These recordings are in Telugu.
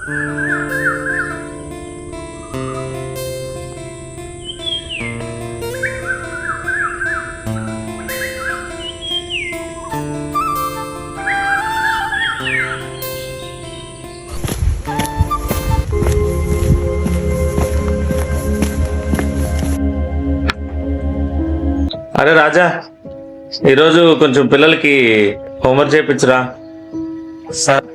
అరే రాజా, ఈరోజు కొంచెం పిల్లలకి హోంవర్క్ చేయించురా. సార్,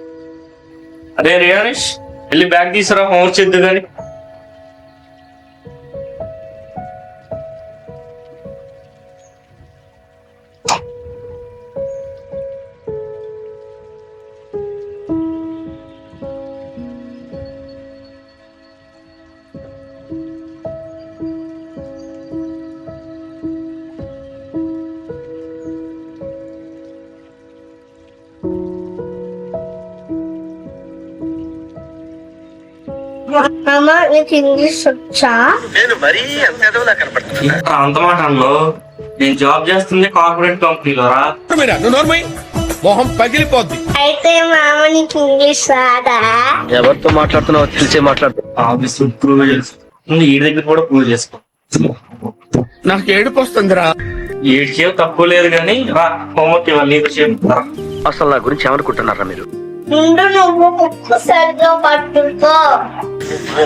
అరే రియానిష్, వెళ్ళి బ్యాగ్ తీసుకురా, హోంవర్క్ చేద్దు కానీ. అమ్మ నీకు ఇంగ్లీష్ వచ్చా? నేను మరీ అంత ఎదవలా కనపడుతున్నా. అంత మాట అన్ను. నేను జాబ్ చేస్తుంది కార్పొరేట్ కంపెనీలో రా. మొహం పగిలిపోద్ది. అయితే మామ నీకు ఇంగ్లీష్ రాదా? ఎవరితో మాట్లాడుతున్నావు తెలిసే మాట్లాడుతూ ఆఫీస్ ప్రూవ్ చేసుకో, ఈ దగ్గర కూడా ప్రూవ్ చేసుకో. నాకు ఏడుపు వస్తుందిరా. ఏడ్చేం తక్కువ లేదు కానీ రా, హోంవర్క్ ఇవ్వాలి. నీకు చెప్తా. అసలు నా గురించి ఏమనుకుంటున్నారా మీరు? ముందు నువ్వు బుక్ సరిగ్గా పట్టుకో.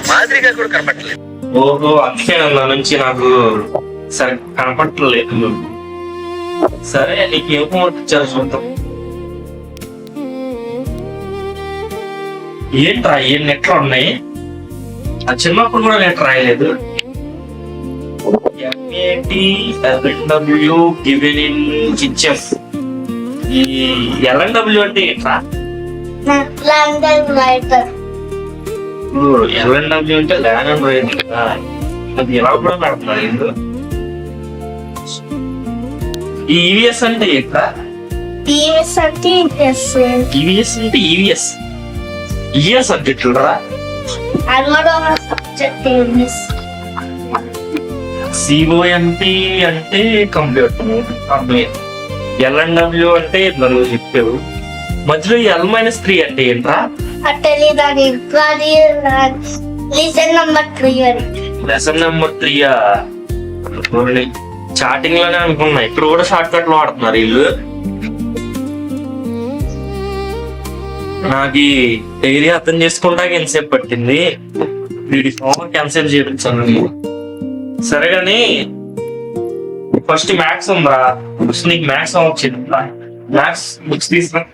మాదిరిగా కూడా కనపడలేదు. ఓహో, అందుకే నా నుంచి నాకు సరే కనపడలేదు. సరే, నీకు ఏం హోంవర్క్ ఇచ్చారు చూద్దాం. ఏంట్రా ఏం నెట్లు ఉన్నాయి? ఆ చిన్నప్పుడు కూడా నెట్ రాయలేదు. LNW given in HF. ఈ LNW అంటే ఏంట్రా? London writer. LNW అంటే ల్యాండ్ అండ్ రైట్. అది ఎలా కూడా పెడుతున్నారు ఇందులో. ఈ ఈవీఎస్ అంటే ఏంట్రా? ఈఎస్ అంటే ఈవీఎస్ అంటే ఈవీఎస్ ఈఎస్ సబ్జెక్టులు రా. అన్నడో సబ్జెక్ట్ ఇంగ్లీష్. సిఓఎంపి అంటే కంప్యూటర్ అర్థమైంది. LNW అంటే నన్ను చెప్పావు. మధ్యలో L-3 అంటే ఏంట్రా? తెలీదని లిసన్ నెంబర్ 3 అని. లెసన్ నెంబర్ 3 చాటింగ్ లోనే అనుకున్నా. ఇక్కడ కూడా షార్ట్ కట్లు వాడుతున్నారు వీళ్ళు. నాకు ఈ ఏరియా అర్థం చేసుకుంటాక ఎంతసేపు పట్టింది. వీడి హోంవర్క్ ఎంతసేపు చేయించాను. సరే కానీ ఫస్ట్ మ్యాథ్స్ ఉందా? ఫస్ట్ నీకు మ్యాథ్స్ హోంవర్క్ చేద్దా? మ్యాథ్స్ బుక్స్ తీసుకురా.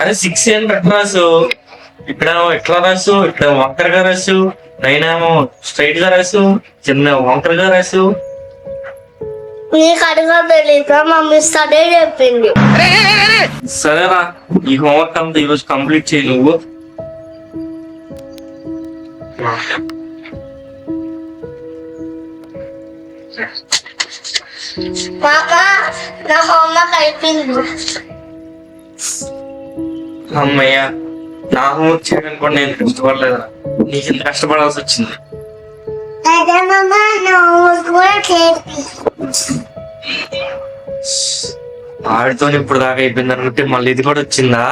అరే 6 ఏంటి ఎట్లా రాసు? ఇక్కడేమో ఎట్లా రాసు, ఇక్కడ వంకరగా రాసు. 9 ఏమో స్ట్రైట్ గా రాసు, చిన్న వంకరగా రాసు. నీకు అడగా తెలీదా? మమ్మీ స్టడీ చెప్పింది. సరేరా, ఈ హోంవర్క్ అంతా ఈరోజు కంప్లీట్ చేయి నువ్వు. మామా నా హోంవర్క్ అయిపోయింది. అమ్మయ్య, నా హోంవర్క్ చేయడానికి కూడా నేను కష్టపడలేదురా. నీకు ఎంత కష్టపడాల్సి వచ్చింది. అదే మామా నా హోంవర్క్ కూడా చేయండి. ఆడితో ఇప్పుడు దాకా అయిపోయింది అనుకుంటే మళ్ళీ ఇది కూడా వచ్చిందా?